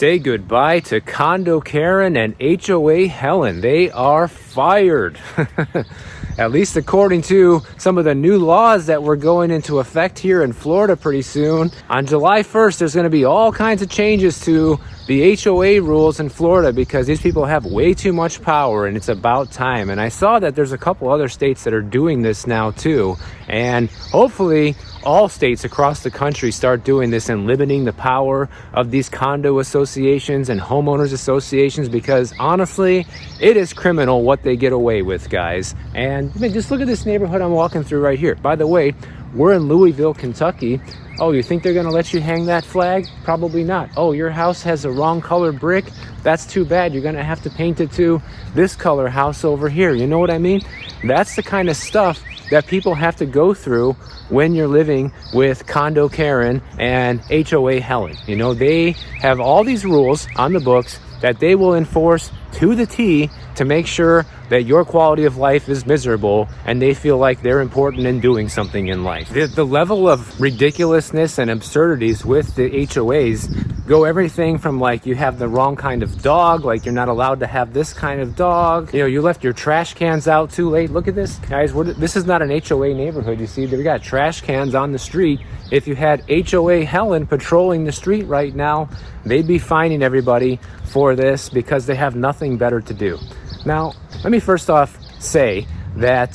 say goodbye to Condo Karen and HOA Helen. They are fired. At least according to some of the new laws that were going into effect here in Florida pretty soon. On July 1st, there's going to be all kinds of changes to the HOA rules in Florida because these people have way too much power and it's about time. And I saw that there's a couple other states that are doing this now too. And hopefully all states across the country start doing this and limiting the power of these condo associations and homeowners associations, because honestly, it is criminal what they get away with, guys. And I mean, just look at this neighborhood I'm walking through right here. By the way, we're in Louisville, Kentucky. Oh, you think they're gonna let you hang that flag? Probably not. Oh, your house has a wrong color brick? That's too bad. You're gonna have to paint it to this color house over here. You know what I mean? That's the kind of stuff that people have to go through when you're living with Condo Karen and HOA Helen. You know, they have all these rules on the books that they will enforce to the T to make sure that your quality of life is miserable and they feel like they're important in doing something in life. The level of ridiculousness and absurdities with the HOAs go everything from like you have the wrong kind of dog, like you're not allowed to have this kind of dog. You know, you left your trash cans out too late. Look at this, guys. This is not an HOA neighborhood. You see, they got trash cans on the street. If you had HOA Helen patrolling the street right now, they'd be fining everybody for this because they have nothing better to do. Now, let me first off say that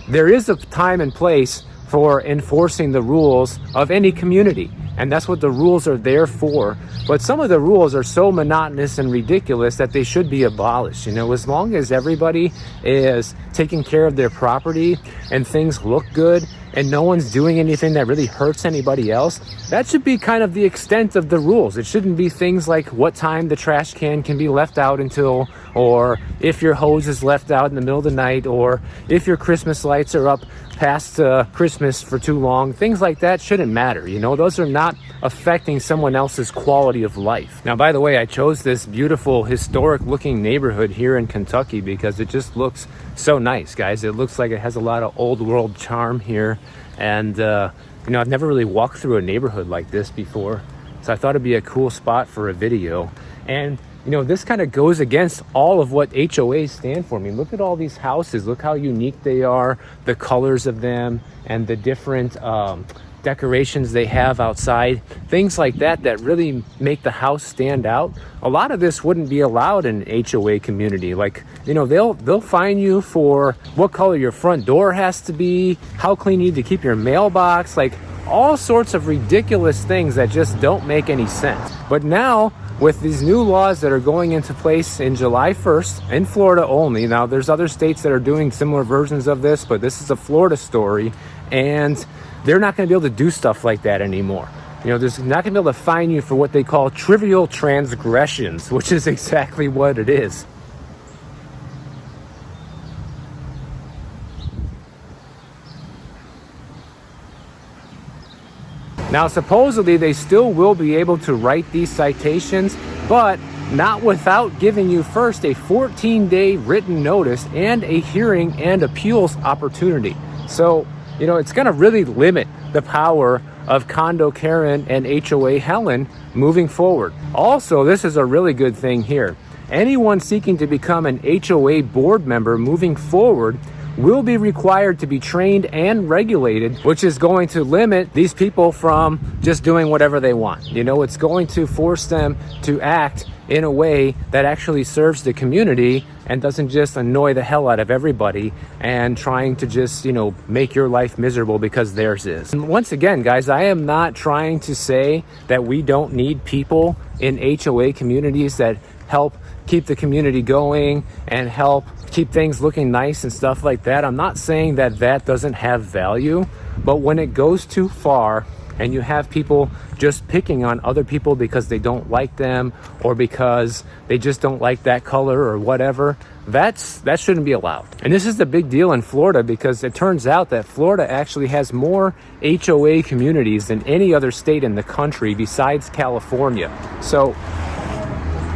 there is a time and place for enforcing the rules of any community, and that's what the rules are there for. But some of the rules are so monotonous and ridiculous that they should be abolished. You know, as long as everybody is taking care of their property and things look good and no one's doing anything that really hurts anybody else, that should be kind of the extent of the rules. It shouldn't be things like what time the trash can be left out until, or if your hose is left out in the middle of the night, or if your Christmas lights are up past Christmas for too long. Things like that shouldn't matter. You know, those are not affecting someone else's quality of life. Now, by the way, I chose this beautiful historic looking neighborhood here in Kentucky because it just looks so nice, guys. It looks like it has a lot of old world charm here. And, you know, I've never really walked through a neighborhood like this before. So I thought it'd be a cool spot for a video. And you know, this kind of goes against all of what HOAs stand for. I mean, look at all these houses. Look how unique they are, the colors of them, and the different decorations they have outside. Things like that that really make the house stand out. A lot of this wouldn't be allowed in an HOA community. Like, you know, they'll fine you for what color your front door has to be, how clean you need to keep your mailbox, like all sorts of ridiculous things that just don't make any sense. But now, with these new laws that are going into place in July 1st, in Florida only. Now, there's other states that are doing similar versions of this, but this is a Florida story, and they're not going to be able to do stuff like that anymore. You know, there's not going to be able to fine you for what they call trivial transgressions, which is exactly what it is. Now, supposedly, they still will be able to write these citations, but not without giving you first a 14-day written notice and a hearing and appeals opportunity. So, you know, it's going to really limit the power of Condo Karen and HOA Helen moving forward. Also, this is a really good thing here. Anyone seeking to become an HOA board member moving forward will be required to be trained and regulated, which is going to limit these people from just doing whatever they want. You know, it's going to force them to act in a way that actually serves the community and doesn't just annoy the hell out of everybody and trying to just, you know, make your life miserable because theirs is. And once again, guys, I am not trying to say that we don't need people in HOA communities that help keep the community going and help keep things looking nice and stuff like that. I'm not saying that that doesn't have value, but when it goes too far and you have people just picking on other people because they don't like them or because they just don't like that color or whatever, that shouldn't be allowed. And this is the big deal in Florida because it turns out that Florida actually has more HOA communities than any other state in the country besides California. So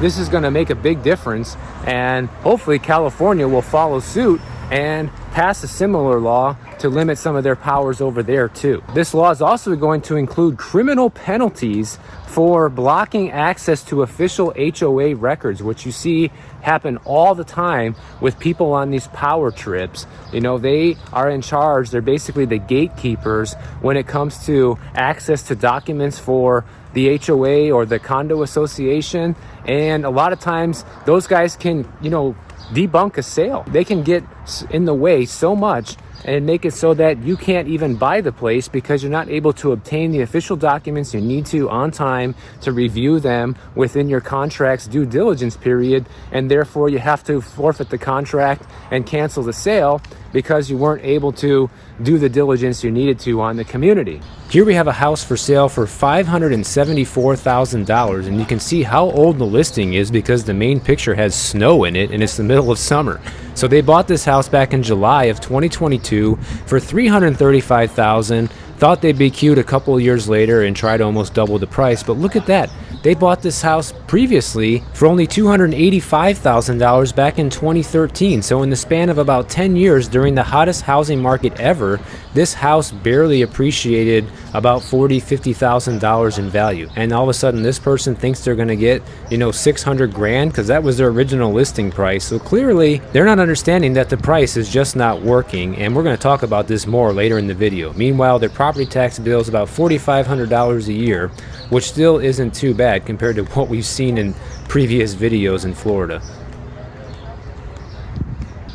this is going to make a big difference, and hopefully California will follow suit and pass a similar law to limit some of their powers over there too. This law is also going to include criminal penalties for blocking access to official HOA records, which you see happen all the time with people on these power trips. You know, they are in charge. They're basically the gatekeepers when it comes to access to documents for the HOA or the condo association. And a lot of times those guys can, you know, debunk a sale. They can get in the way so much and make it so that you can't even buy the place because you're not able to obtain the official documents you need to on time to review them within your contract's due diligence period, and therefore you have to forfeit the contract and cancel the sale because you weren't able to do the diligence you needed to on the community. Here we have a house for sale for $574,000, and you can see how old the listing is because the main picture has snow in it and it's the middle of summer. So they bought this house back in July of 2022 for $335,000. Thought they'd be cute a couple of years later and try to almost double the price, but look at that. They bought this house previously for only $285,000 back in 2013. So in the span of about 10 years during the hottest housing market ever, this house barely appreciated about $40,000, $50,000 in value. And all of a sudden this person thinks they're going to get, you know, 600 grand because that was their original listing price. So clearly they're not understanding that the price is just not working. And we're going to talk about this more later in the video. Meanwhile, their property tax bill is about $4,500 a year, which still isn't too bad compared to what we've seen in previous videos in Florida.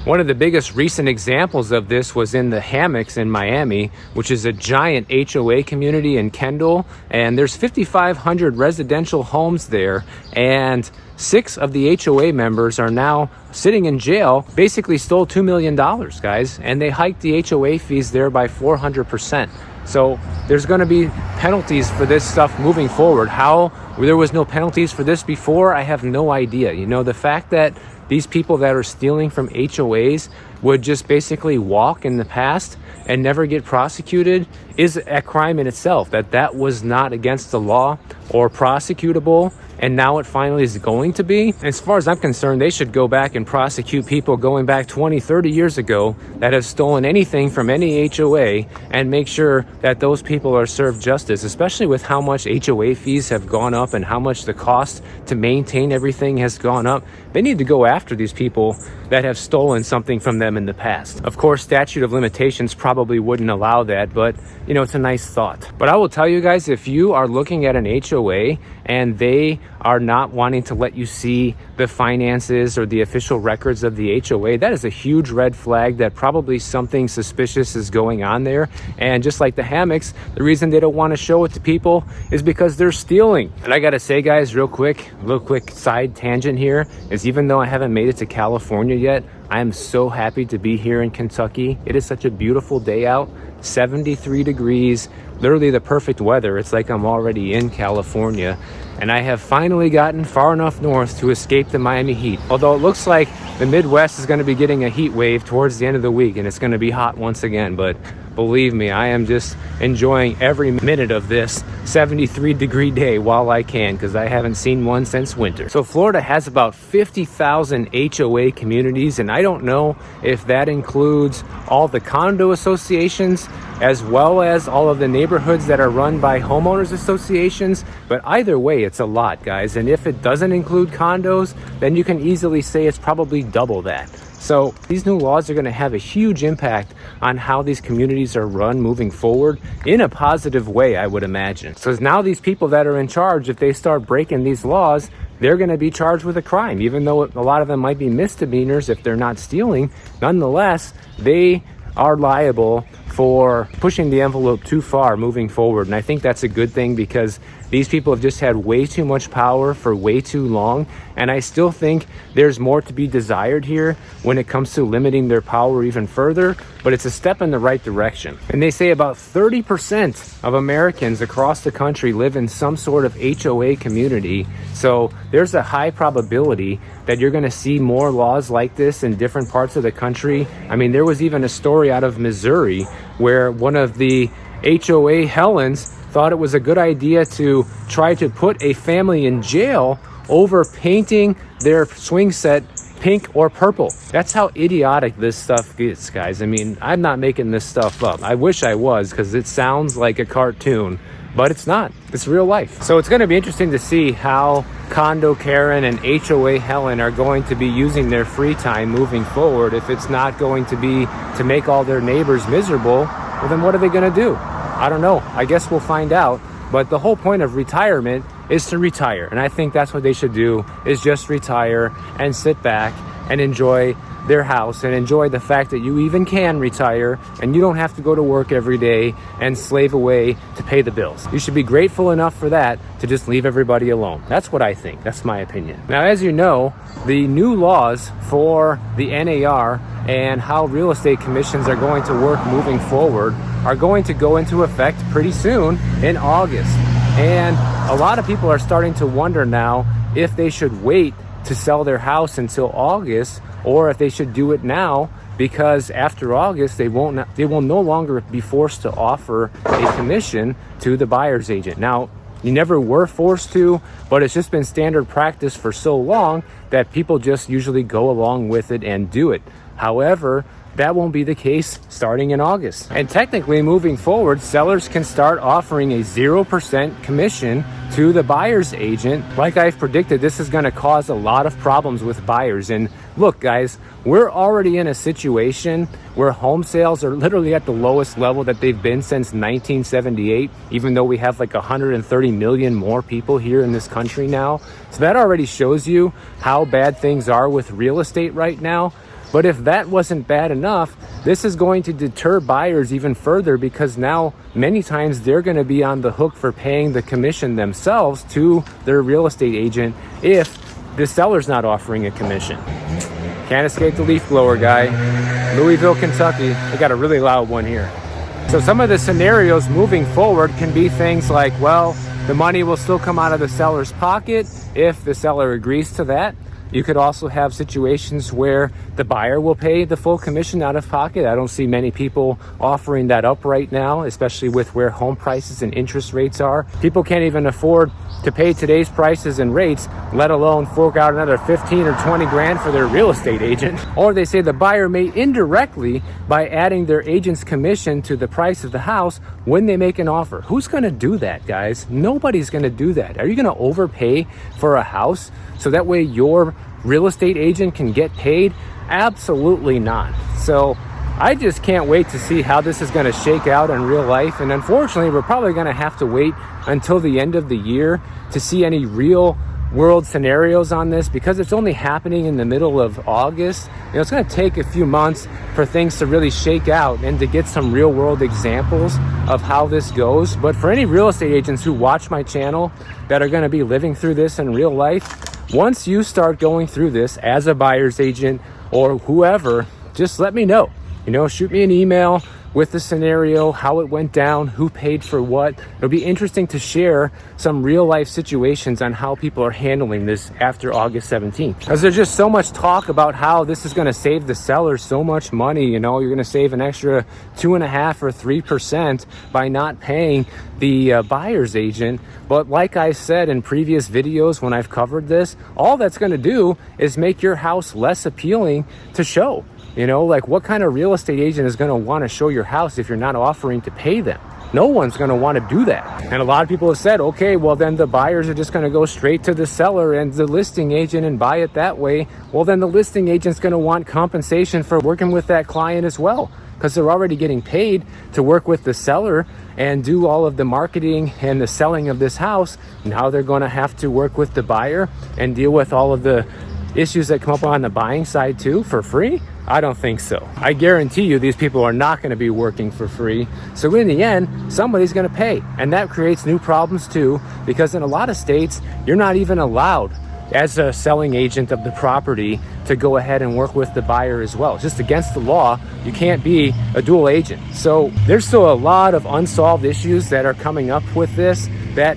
One of the biggest recent examples of this was in the Hammocks in Miami, which is a giant HOA community in Kendall, and there's 5,500 residential homes there, and 6 of the HOA members are now sitting in jail, basically stole $2 million, guys, and they hiked the HOA fees there by 400%. So there's going to be penalties for this stuff moving forward. How there was no penalties for this before, I have no idea. You know, the fact that these people that are stealing from HOAs would just basically walk in the past and never get prosecuted is a crime in itself. That was not against the law or prosecutable, and now it finally is going to be. As far as I'm concerned, they should go back and prosecute people going back 20, 30 years ago that have stolen anything from any HOA and make sure that those people are served justice, especially with how much HOA fees have gone up and how much the cost to maintain everything has gone up. They need to go after these people that have stolen something from them in the past. Of course, statute of limitations probably wouldn't allow that, but you know, it's a nice thought. But I will tell you guys, if you are looking at an HOA and they are not wanting to let you see the finances or the official records of the HOA, that is a huge red flag that probably something suspicious is going on there. And just like the Hammocks, the reason they don't want to show it to people is because they're stealing. And I gotta say, guys, real quick side tangent here is, even though I haven't made it to California yet, I am so happy to be here in Kentucky. It is such a beautiful day out, 73 degrees, literally the perfect weather. It's like I'm already in California. And I have finally gotten far enough north to escape the Miami heat. Although it looks like the Midwest is going to be getting a heat wave towards the end of the week, and it's going to be hot once again. But believe me, I am just enjoying every minute of this 73-degree day while I can, because I haven't seen one since winter. So Florida has about 50,000 HOA communities, and I don't know if that includes all the condo associations as well as all of the neighborhoods that are run by homeowners associations. But either way, it's a lot, guys. And if it doesn't include condos, then you can easily say it's probably double that. So these new laws are going to have a huge impact on how these communities are run moving forward in a positive way, I would imagine. So now these people that are in charge, if they start breaking these laws, they're going to be charged with a crime. Even though a lot of them might be misdemeanors if they're not stealing, nonetheless, they are liable for pushing the envelope too far moving forward. And I think that's a good thing, because these people have just had way too much power for way too long. And I still think there's more to be desired here when it comes to limiting their power even further, but it's a step in the right direction. And they say about 30% of Americans across the country live in some sort of HOA community. So there's a high probability that you're going to see more laws like this in different parts of the country. I mean, there was even a story out of Missouri where one of the HOA Helens thought it was a good idea to try to put a family in jail over painting their swing set pink or purple. That's how idiotic this stuff is, guys. I mean, I'm not making this stuff up. I wish I was, because it sounds like a cartoon, but it's not. It's real life. So it's going to be interesting to see how Condo Karen and HOA Helen are going to be using their free time moving forward. If it's not going to be to make all their neighbors miserable, well, then what are they going to do? I don't know. I guess we'll find out. But the whole point of retirement is to retire. And I think that's what they should do, is just retire and sit back and enjoy their house and enjoy the fact that you even can retire and you don't have to go to work every day and slave away to pay the bills. You should be grateful enough for that to just leave everybody alone. That's what I think. That's my opinion. Now, as you know, the new laws for the NAR and how real estate commissions are going to work moving forward are going to go into effect pretty soon in August. And a lot of people are starting to wonder now if they should wait to sell their house until August, or if they should do it now, because after August they will no longer be forced to offer a commission to the buyer's agent. Now, you never were forced to, but it's just been standard practice for so long that people just usually go along with it and do it. However, that won't be the case starting in August. And technically, moving forward, sellers can start offering a 0% commission to the buyer's agent. Like I've predicted, this is going to cause a lot of problems with buyers. And look, guys, we're already in a situation where home sales are literally at the lowest level that they've been since 1978, even though we have like 130 million more people here in this country now. So that already shows you how bad things are with real estate right now. But if that wasn't bad enough, this is going to deter buyers even further, because now many times they're going to be on the hook for paying the commission themselves to their real estate agent if the seller's not offering a commission. Can't escape the leaf blower guy. Louisville, Kentucky. They got a really loud one here. So some of the scenarios moving forward can be things like, well, the money will still come out of the seller's pocket if the seller agrees to that. You could also have situations where the buyer will pay the full commission out of pocket. I don't see many people offering that up right now, especially with where home prices and interest rates are. People can't even afford to pay today's prices and rates, let alone fork out another 15 or 20 grand for their real estate agent. Or they say the buyer may indirectly, by adding their agent's commission to the price of the house when they make an offer. Who's going to do that, guys? Nobody's going to do that. Are you going to overpay for a house so that way your real estate agent can get paid? Absolutely not. So I just can't wait to see how this is going to shake out in real life. And unfortunately, we're probably going to have to wait until the end of the year to see any real world scenarios on this, because it's only happening in the middle of August. You know, it's going to take a few months for things to really shake out and to get some real world examples of how this goes. But for any real estate agents who watch my channel that are going to be living through this in real life, once you start going through this as a buyer's agent or whoever, just let me know. You know, shoot me an email with the scenario, how it went down, who paid for what. It'll be interesting to share some real life situations on how people are handling this after August 17th. Because there's just so much talk about how this is going to save the seller so much money. You know, you're going to save an extra 2.5% or 3% by not paying the buyer's agent. But like I said in previous videos when I've covered this, all that's going to do is make your house less appealing to show. You know, like, what kind of real estate agent is going to want to show your house if you're not offering to pay them? No one's going to want to do that. And a lot of people have said, okay, well, then the buyers are just going to go straight to the seller and the listing agent and buy it that way. Well, then the listing agent's going to want compensation for working with that client as well, because they're already getting paid to work with the seller and do all of the marketing and the selling of this house. Now they're going to have to work with the buyer and deal with all of the issues that come up on the buying side too for free? I don't think so. I guarantee you these people are not going to be working for free. So in the end, somebody's going to pay. And that creates new problems too, because in a lot of states, you're not even allowed as a selling agent of the property to go ahead and work with the buyer as well. It's just against the law. You can't be a dual agent. So there's still a lot of unsolved issues that are coming up with this that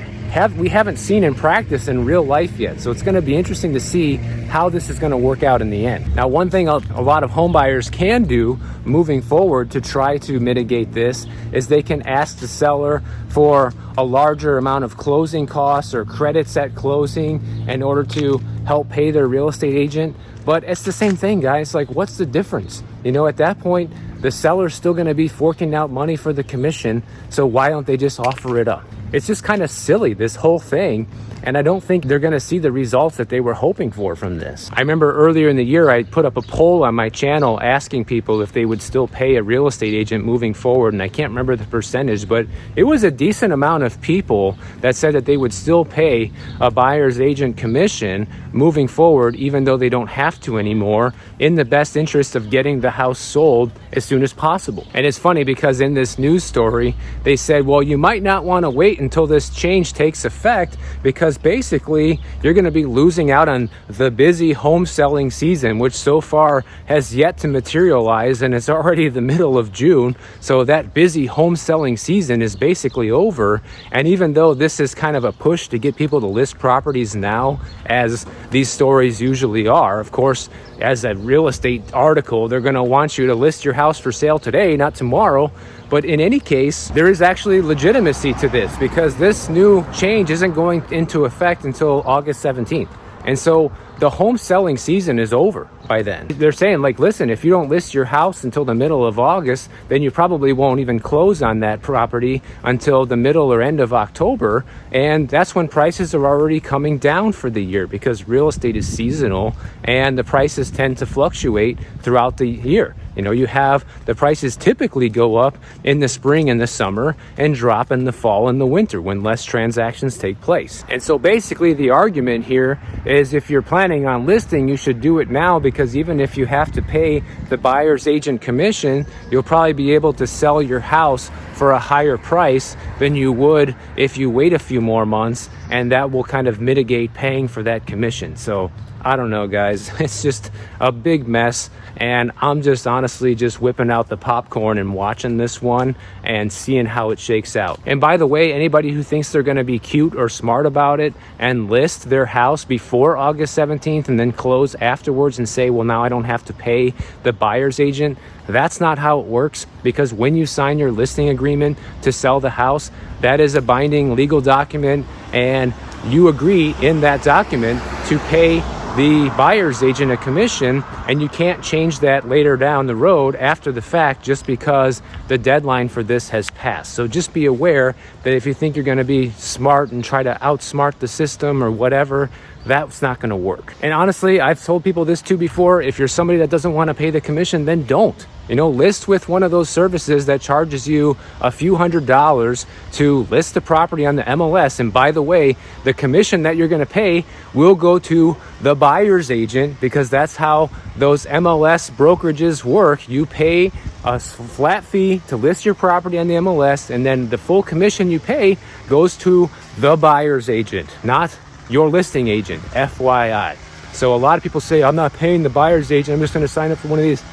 we haven't seen in practice in real life yet. So it's going to be interesting to see how this is going to work out in the end. Now, one thing a lot of home buyers can do moving forward to try to mitigate this is they can ask the seller for a larger amount of closing costs or credits at closing in order to help pay their real estate agent But it's the same thing, guys. Like, what's the difference? You know, at that point, the seller's still going to be forking out money for the commission. So why don't they just offer it up? It's just kind of silly, this whole thing. And I don't think they're going to see the results that they were hoping for from this. I remember earlier in the year, I put up a poll on my channel asking people if they would still pay a real estate agent moving forward. And I can't remember the percentage, but it was a decent amount of people that said that they would still pay a buyer's agent commission moving forward, even though they don't have to anymore, in the best interest of getting the house sold as soon as possible. And it's funny because in this news story, they said, well, you might not want to wait until this change takes effect, because basically you're going to be losing out on the busy home selling season, which so far has yet to materialize, and it's already the middle of June. So that busy home selling season is basically over. And even though this is kind of a push to get people to list properties now, as these stories usually are, of course, as a real estate article, they're going to want you to list your house for sale today, not tomorrow. But in any case, there is actually legitimacy to this, because this new change isn't going into effect until August 17th. And so the home selling season is over by then. They're saying, like, listen, if you don't list your house until the middle of August, then you probably won't even close on that property until the middle or end of October. And that's when prices are already coming down for the year, because real estate is seasonal and the prices tend to fluctuate throughout the year. You know, you have the prices typically go up in the spring and the summer and drop in the fall and the winter when less transactions take place. And so basically the argument here is, if you're planning on listing, you should do it now, because even if you have to pay the buyer's agent commission, you'll probably be able to sell your house for a higher price than you would if you wait a few more months, and that will kind of mitigate paying for that commission. So I don't know, guys. It's just a big mess, and I'm just honestly just whipping out the popcorn and watching this one and seeing how it shakes out. And by the way, anybody who thinks they're going to be cute or smart about it and list their house before August 17th and then close afterwards and say, well, now I don't have to pay the buyer's agent, that's not how it works. Because when you sign your listing agreement to sell the house, that is a binding legal document, and you agree in that document to pay the buyer's agent a commission, and you can't change that later down the road after the fact just because the deadline for this has passed. So just be aware that if you think you're going to be smart and try to outsmart the system or whatever, that's not going to work. And honestly, I've told people this too before. If you're somebody that doesn't want to pay the commission, then don't. You know, list with one of those services that charges you a few $100s to list the property on the MLS. And by the way, the commission that you're going to pay will go to the buyer's agent, because that's how those MLS brokerages work. You pay a flat fee to list your property on the MLS, and then the full commission you pay goes to the buyer's agent, not your listing agent, FYI. So a lot of people say, I'm not paying the buyer's agent, I'm just going to sign up for one of these.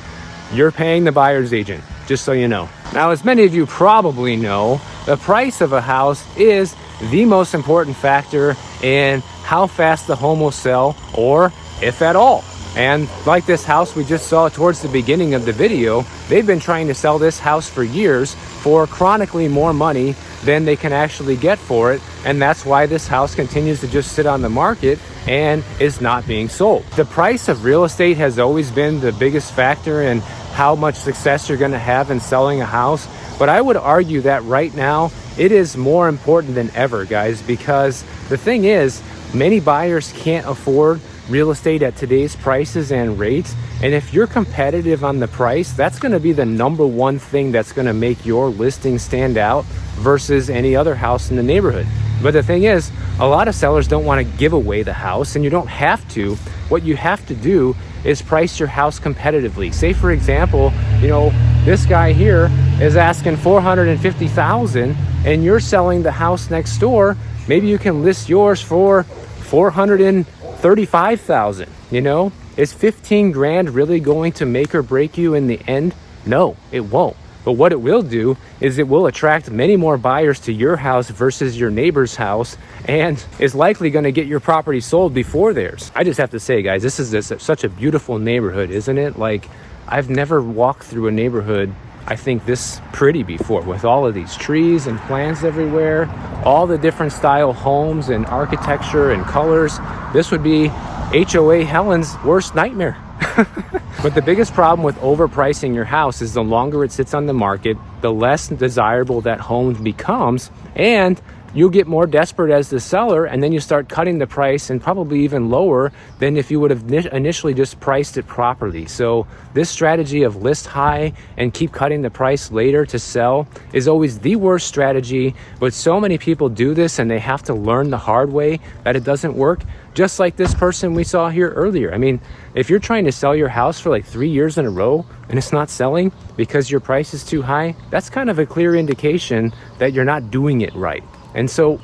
You're paying the buyer's agent, just so you know. Now, as many of you probably know, the price of a house is the most important factor in how fast the home will sell, or if at all. And like this house we just saw towards the beginning of the video, they've been trying to sell this house for years for chronically more money than they can actually get for it. And that's why this house continues to just sit on the market and is not being sold. The price of real estate has always been the biggest factor in how much success you're going to have in selling a house. But I would argue that right now it is more important than ever, guys, because the thing is, many buyers can't afford real estate at today's prices and rates. And if you're competitive on the price, that's going to be the number one thing that's going to make your listing stand out versus any other house in the neighborhood. But the thing is, a lot of sellers don't want to give away the house, and you don't have to. What you have to do is price your house competitively. Say, for example, you know, this guy here is asking $450,000 and you're selling the house next door. Maybe you can list yours for $435,000. You know, is 15 grand really going to make or break you in the end? No, it won't. But what it will do is it will attract many more buyers to your house versus your neighbor's house, and is likely going to get your property sold before theirs. I just have to say, guys, this is such a beautiful neighborhood, isn't it? Like, I've never walked through a neighborhood, I think, this pretty before, with all of these trees and plants everywhere, all the different style homes and architecture and colors. This would be HOA Helen's worst nightmare. But the biggest problem with overpricing your house is the longer it sits on the market, the less desirable that home becomes, and you'll get more desperate as the seller, and then you start cutting the price, and probably even lower than if you would have initially just priced it properly. So this strategy of list high and keep cutting the price later to sell is always the worst strategy, but so many people do this and they have to learn the hard way that it doesn't work. Just like this person we saw here earlier. I mean, if you're trying to sell your house for like 3 years in a row and it's not selling because your price is too high, that's kind of a clear indication that you're not doing it right. And so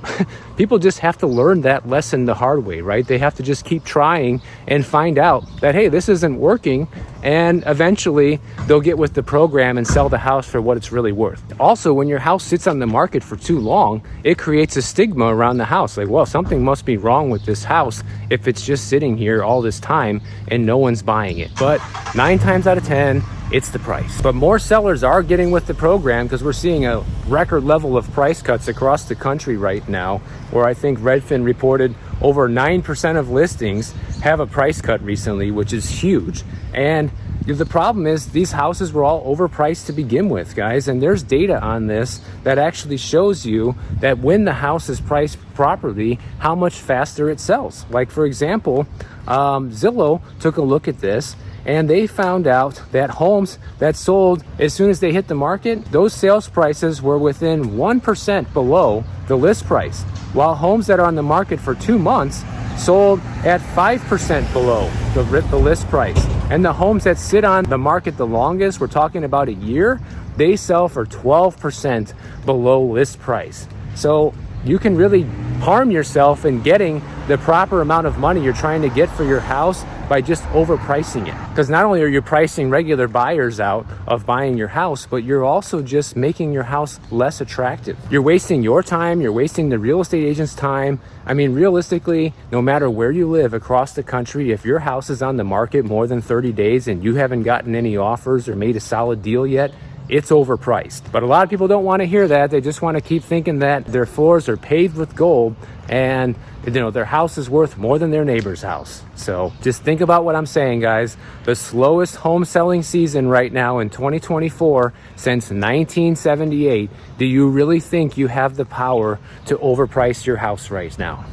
people just have to learn that lesson the hard way, right? They have to just keep trying and find out that, hey, this isn't working. And eventually they'll get with the program and sell the house for what it's really worth. Also, when your house sits on the market for too long, it creates a stigma around the house. Like, well, something must be wrong with this house if it's just sitting here all this time and no one's buying it. But 9 times out of 10, it's the price. But more sellers are getting with the program because we're seeing a record level of price cuts across the country right now, where I think Redfin reported over 9% of listings have a price cut recently, which is huge. And the problem is these houses were all overpriced to begin with, guys, and there's data on this that actually shows you that when the house is priced properly, how much faster it sells. Like, for example, Zillow took a look at this, and they found out that homes that sold as soon as they hit the market, those sales prices were within 1% below the list price, while homes that are on the market for 2 months sold at 5% below the list price. And the homes that sit on the market the longest, we're talking about a year, they sell for 12% below list price. So you can really harm yourself in getting the proper amount of money you're trying to get for your house by just overpricing it. Because not only are you pricing regular buyers out of buying your house, but you're also just making your house less attractive. You're wasting your time, you're wasting the real estate agent's time. I mean, realistically, no matter where you live across the country, if your house is on the market more than 30 days and you haven't gotten any offers or made a solid deal yet, it's overpriced. But a lot of people don't want to hear that. They just want to keep thinking that their floors are paved with gold and, you know, their house is worth more than their neighbor's house. So just think about what I'm saying, guys. The slowest home selling season right now in 2024 since 1978. Do you really think you have the power to overprice your house right now?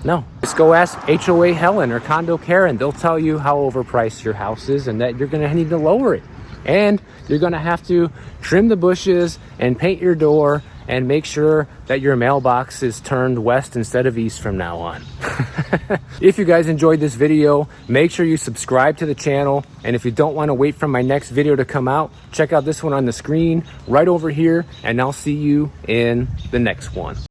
No. Just go ask HOA Helen or Condo Karen. They'll tell you how overpriced your house is and that you're going to need to lower it. And you're going to have to trim the bushes and paint your door and make sure that your mailbox is turned west instead of east from now on. If you guys enjoyed this video, make sure you subscribe to the channel. And if you don't want to wait for my next video to come out, check out this one on the screen right over here, and I'll see you in the next one.